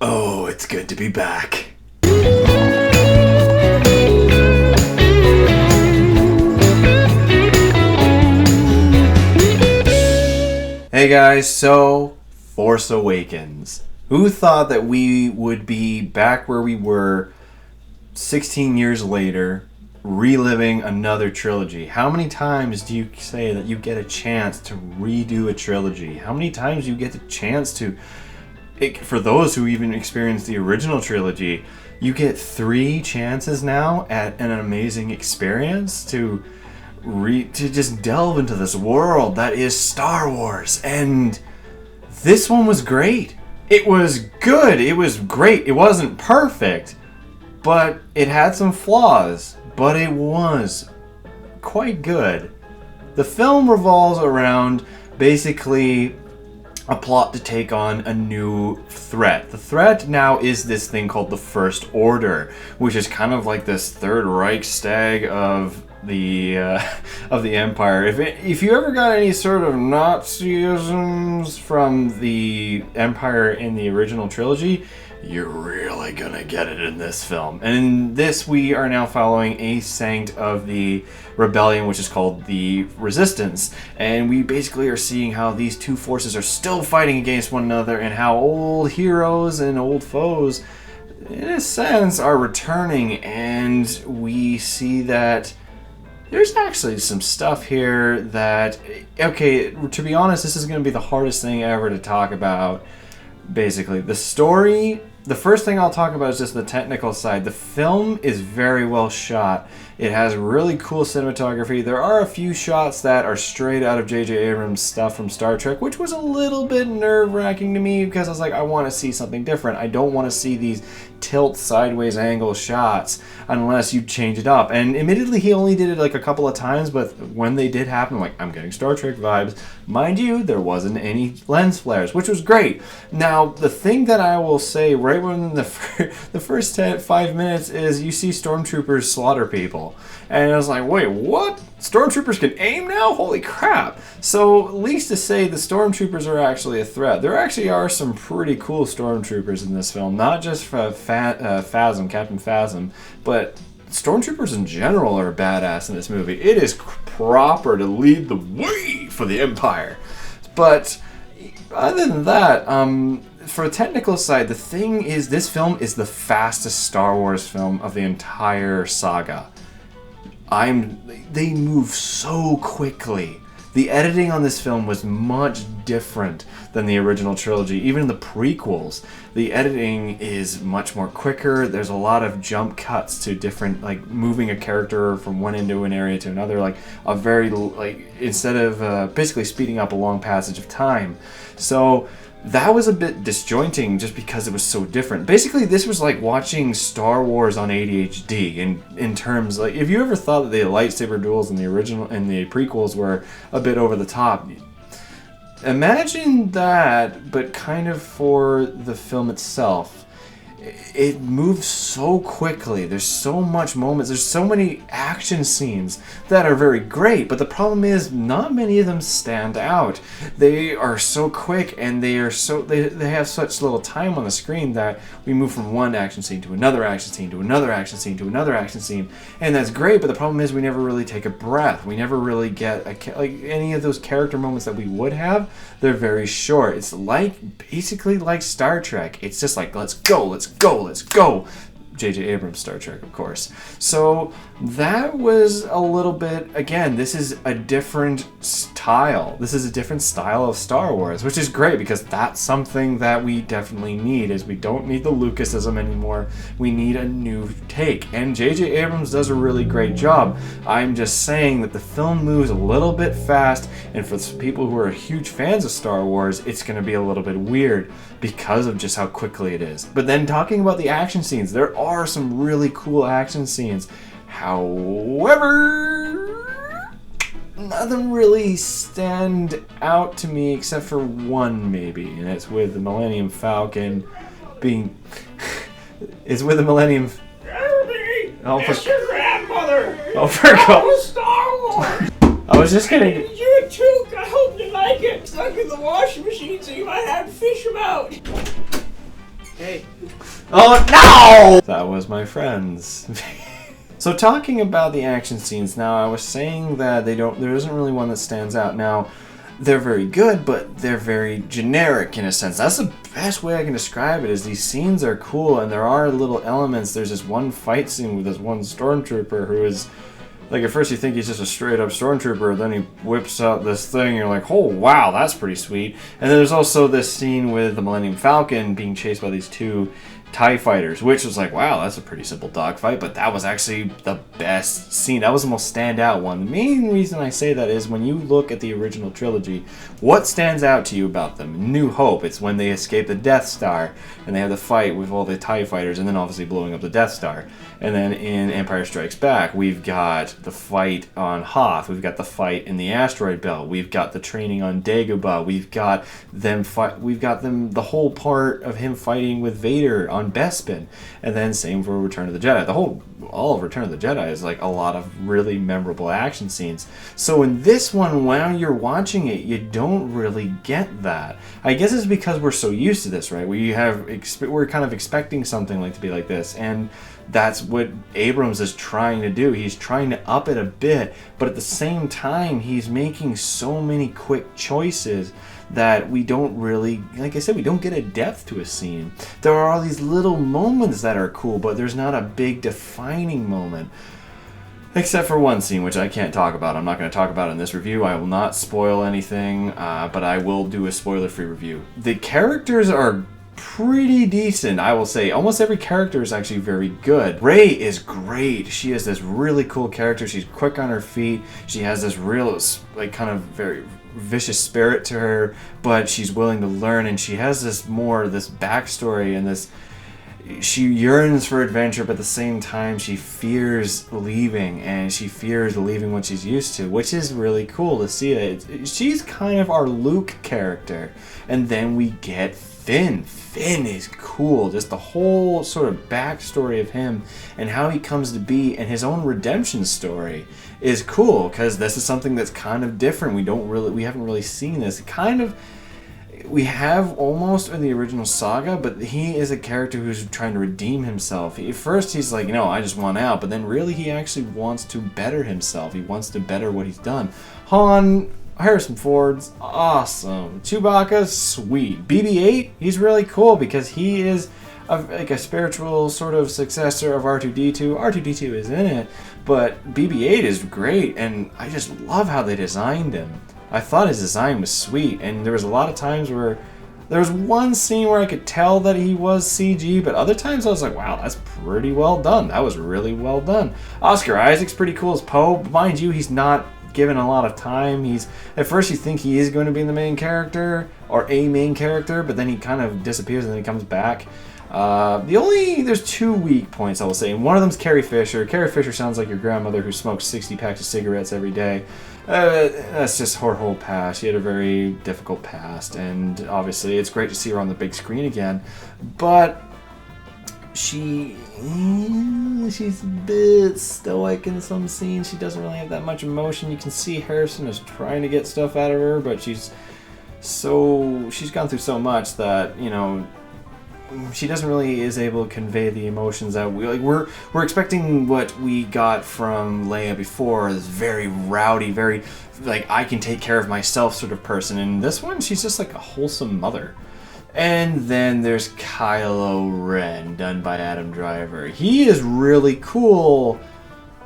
Oh, it's good to be back. Hey guys, so Force Awakens. Who thought that we would be back where we were 16 years later, reliving another trilogy? How many times do you say that you get a chance to redo a trilogy? How many times do you get the chance to... For those who even experienced the original trilogy, you get 3 chances now at an amazing experience to just delve into this world that is Star Wars. And this one was great. It was good. It was great. It wasn't perfect, but it had some flaws, but it was quite good. The film revolves around basically a plot to take on a new threat. The threat now is this thing called the First Order, which is kind of like this Third Reich stag of the Empire. If you ever got any sort of Nazisms from the Empire in the original trilogy, you're really gonna get it in this film. And in this, we are now following a saint of the rebellion, which is called the Resistance. And we basically are seeing how these two forces are still fighting against one another, and how old heroes and old foes, in a sense, are returning. And we see that there's actually some stuff here that, okay, to be honest, this is going to be the hardest thing ever to talk about. Basically, the story, the first thing I'll talk about is just the technical side. The film is very well shot. It has really cool cinematography. There are a few shots that are straight out of J.J. Abrams' stuff from Star Trek, which was a little bit nerve-wracking to me because I was like, I want to see something different. I don't want to see these tilt sideways angle shots unless you change it up. And admittedly, he only did it like a couple of times, but when they did happen, I'm like, I'm getting Star Trek vibes. Mind you, there wasn't any lens flares, which was great. Now, the thing that I will say right when the first 5 minutes is you see stormtroopers slaughter people. And I was like, wait, what? Stormtroopers can aim now? Holy crap. So, at least to say the stormtroopers are actually a threat. There actually are some pretty cool stormtroopers in this film. Not just for Phasm, Captain Phasm, but stormtroopers in general are badass in this movie. It is proper to lead the way for the Empire. But other than that, for a technical side, the thing is, this film is the fastest Star Wars film of the entire saga. They move so quickly. The editing on this film was much different than the original trilogy. Even the prequels, the editing is much more quicker. There's a lot of jump cuts to different, like moving a character from one end of an area to another, like a very, like, instead of basically speeding up a long passage of time. So that was a bit disjointing just because it was so different. Basically, this was like watching Star Wars on ADHD in terms, like, if you ever thought that the lightsaber duels in the original and the prequels were a bit over the top, imagine that, but kind of for the film itself. It moves so quickly. There's so much moments. There's so many action scenes that are very great, but the problem is not many of them stand out. They are so quick, and they have such little time on the screen that we move from one action scene to another action scene to another action scene to another action scene, and that's great. But the problem is we never really take a breath. We never really get like any of those character moments that we would have. They're very short. It's basically like Star Trek. It's just like, let's go, let's go, let's go. J.J. Abrams' Star Trek, of course. So that was a little bit, again, this is a different style. This is a different style of Star Wars, which is great because that's something that we definitely need, is we don't need the Lucasism anymore. We need a new take. And J.J. Abrams does a really great job. I'm just saying that the film moves a little bit fast, and for people who are huge fans of Star Wars, it's going to be a little bit weird because of just how quickly it is. But then talking about the action scenes, there are some really cool action scenes. However, none of them really stand out to me except for one, maybe, and it's with the Millennium Falcon being... it's with the Millennium... Oh, it's your grandmother! Oh, for God. Star Wars! I was just kidding. You too. I hope you like it. Stuck in the washing machine so you might have to fish them out. Hey. Oh no! That was my friends. So talking about the action scenes now, I was saying that there isn't really one that stands out. Now, they're very good, but they're very generic in a sense. That's the best way I can describe it, is these scenes are cool and there are little elements. There's this one fight scene with this one stormtrooper who is, like, at first you think he's just a straight up stormtrooper, then he whips out this thing and you're like, oh wow, that's pretty sweet. And then there's also this scene with the Millennium Falcon being chased by these two TIE fighters, which was like, wow, that's a pretty simple dogfight, but that was actually the best scene. That was the most standout one. The main reason I say that is when you look at the original trilogy, what stands out to you about them? New Hope, it's when they escape the Death Star and they have the fight with all the TIE fighters and then obviously blowing up the Death Star. And then in Empire Strikes Back, we've got the fight on Hoth, we've got the fight in the asteroid belt, we've got the training on Dagobah, we've got them the whole part of him fighting with Vader on Bespin, and then same for Return of the Jedi. All of Return of the Jedi is like a lot of really memorable action scenes. So in this one, while you're watching it, you don't really get that. I guess it's because we're so used to this, right? We're kind of expecting something like to be like this, and that's what Abrams is trying to do. He's trying to up it a bit, but at the same time, he's making so many quick choices that we don't really, like I said, we don't get a depth to a scene. There are all these little moments that are cool, but there's not a big defining moment. Except for one scene, which I can't talk about. I'm not going to talk about it in this review. I will not spoil anything, but I will do a spoiler-free review. The characters are pretty decent, I will say. Almost every character is actually very good. Rey is great. She is this really cool character. She's quick on her feet. She has this real, like, kind of very vicious spirit to her, but she's willing to learn, and she has this backstory and this. She yearns for adventure, but at the same time she fears leaving, and she fears leaving what she's used to, which is really cool to see. That she's kind of our Luke character. And then we get Finn. Finn is cool. Just the whole sort of backstory of him and how he comes to be, and his own redemption story is cool, because this is something that's kind of different. We haven't really seen this. We have almost in the original saga, but he is a character who's trying to redeem himself. At first he's like, I just want out, but then really he actually wants to better himself. He wants to better what he's done. Harrison Ford's awesome. Chewbacca's sweet. BB-8, he's really cool because he is a spiritual sort of successor of R2-D2. R2-D2 is in it, but BB-8 is great, and I just love how they designed him. I thought his design was sweet, and there was a lot of times where there was one scene where I could tell that he was CG, but other times I was like, wow, that's pretty well done. That was really well done. Oscar Isaac's pretty cool as Poe. Mind you, he's not given a lot of time. At first you think he is going to be the main character, or a main character, but then he kind of disappears and then he comes back. There's two weak points, I will say. And one of them's Carrie Fisher. Carrie Fisher sounds like your grandmother who smokes 60 packs of cigarettes every day. That's just her whole past. She had a very difficult past, and obviously it's great to see her on the big screen again. But she's a bit stoic in some scenes. She doesn't really have that much emotion. You can see Harrison is trying to get stuff out of her, but she's gone through so much that, she doesn't really is able to convey the emotions that we're expecting. What we got from Leia before, this very rowdy, very I can take care of myself sort of person, and this one she's just like a wholesome mother. And then there's Kylo Ren, done by Adam Driver. He is really cool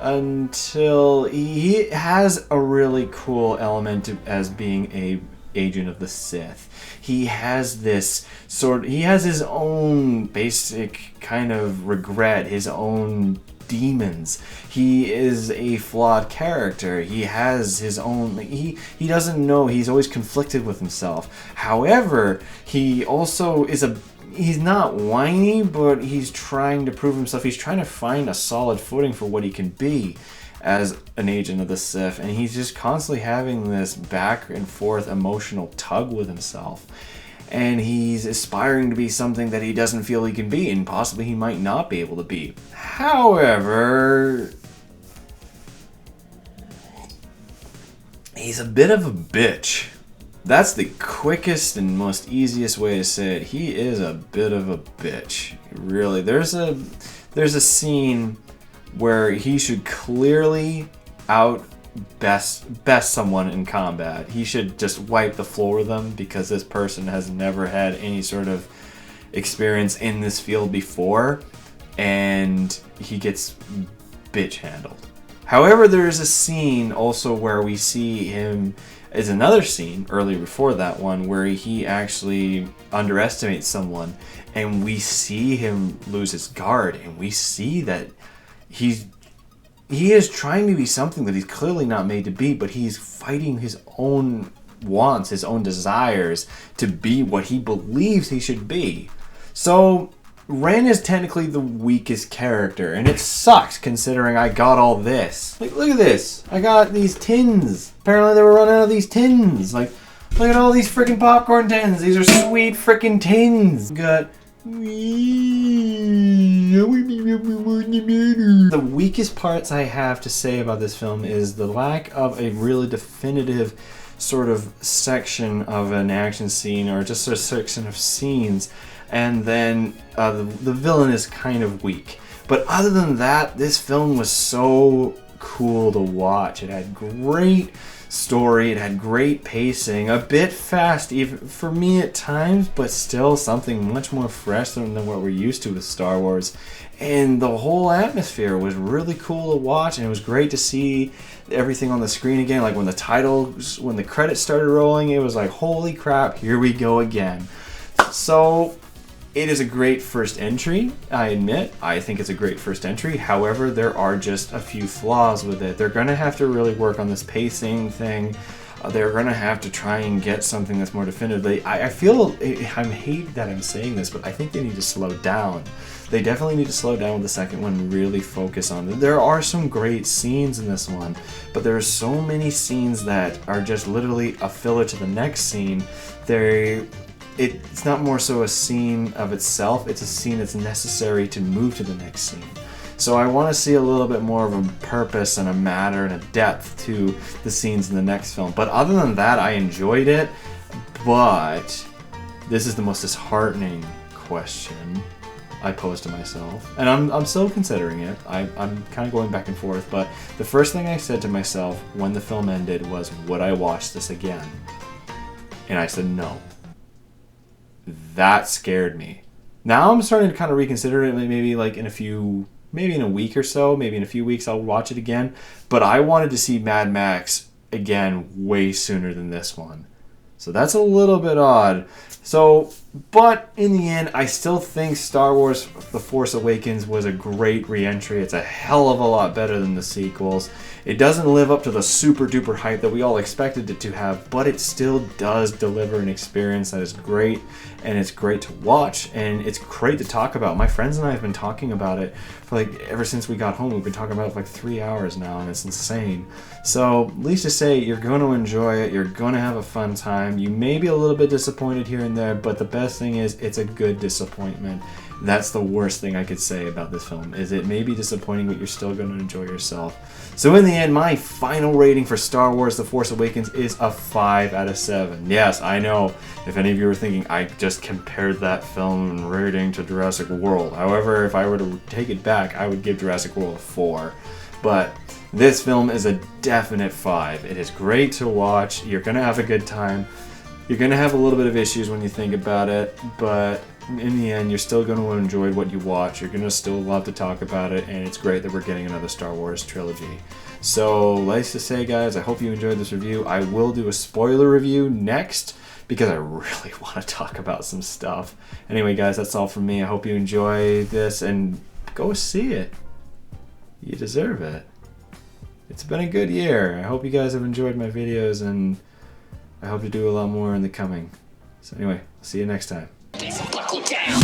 until he has a really cool element as being a agent of the Sith. He has his own basic kind of regret, his own demons. He is a flawed character. He has his own, he doesn't know, he's always conflicted with himself. However, he also he's not whiny, but he's trying to prove himself. He's trying to find a solid footing for what he can be as an agent of the Sith, and he's just constantly having this back and forth emotional tug with himself, and he's aspiring to be something that he doesn't feel he can be, and possibly he might not be able to be. However, he's a bit of a bitch That's the quickest and most easiest way to say it. He is a bit of a bitch. Really. There's a scene where he should clearly best someone in combat. He should just wipe the floor with them because this person has never had any sort of experience in this field before, and he gets bitch handled. However, there is a scene also where we see him, is another scene early before that one, where he actually underestimates someone, and we see him lose his guard, and we see that he is trying to be something that he's clearly not made to be, but he's fighting his own wants, his own desires to be what he believes he should be. So Ren is technically the weakest character, and it sucks considering I got all this. Like, look at this. I got these tins. Apparently they were running out of these tins. Like, look at all these freaking popcorn tins. These are sweet freaking tins. Got... The weakest parts I have to say about this film is the lack of a really definitive sort of section of an action scene, or just a section of scenes, and then the villain is kind of weak. But other than that, this film was so cool to watch. It had great story, it had great pacing, a bit fast even for me at times, but still something much more fresh than what we're used to with Star Wars. And the whole atmosphere was really cool to watch, and it was great to see everything on the screen again. Like when the credits started rolling, it was like, holy crap, here we go again. So it is a great first entry, I admit. I think it's a great first entry. However, there are just a few flaws with it. They're going to have to really work on this pacing thing. They're going to have to try and get something that's more definitively... I feel... I hate that I'm saying this, but I think they need to slow down. They definitely need to slow down with the second one and really focus on it. There are some great scenes in this one, but there are so many scenes that are just literally a filler to the next scene. It's not more so a scene of itself, it's a scene that's necessary to move to the next scene. So I want to see a little bit more of a purpose and a matter and a depth to the scenes in the next film. But other than that, I enjoyed it, but this is the most disheartening question I posed to myself. And I'm still considering it. I'm kind of going back and forth, but the first thing I said to myself when the film ended was, would I watch this again? And I said no. That scared me. Now I'm starting to kind of reconsider it. Maybe like in a week or so, maybe in a few weeks I'll watch it again. But I wanted to see Mad Max again way sooner than this one. So that's a little bit odd. So, but in the end, I still think Star Wars The Force Awakens was a great re-entry. It's a hell of a lot better than the sequels. It doesn't live up to the super duper hype that we all expected it to have, but it still does deliver an experience that is great, and it's great to watch, and it's great to talk about. My friends and I have been talking about it for like ever since we got home. We've been talking about it for like 3 hours now, and it's insane. So, at least to say, you're going to enjoy it. You're going to have a fun time. You may be a little bit disappointed here and there, but the best thing is it's a good disappointment. That's the worst thing I could say about this film, is it may be disappointing, but you're still going to enjoy yourself. So in the end, my final rating for Star Wars The Force Awakens is a 5 out of 7. Yes, I know, if any of you were thinking, I just compared that film rating to Jurassic World. However, if I were to take it back, I would give Jurassic World a 4. But this film is a definite 5. It is great to watch. You're going to have a good time. You're going to have a little bit of issues when you think about it, but in the end, you're still going to enjoy what you watch. You're going to still love to talk about it, and it's great that we're getting another Star Wars trilogy. So, like to say, guys, I hope you enjoyed this review. I will do a spoiler review next, because I really want to talk about some stuff. Anyway, guys, that's all from me. I hope you enjoy this, and go see it. You deserve it. It's been a good year. I hope you guys have enjoyed my videos, and I hope to do a lot more in the coming. So anyway, see you next time. Buckle down.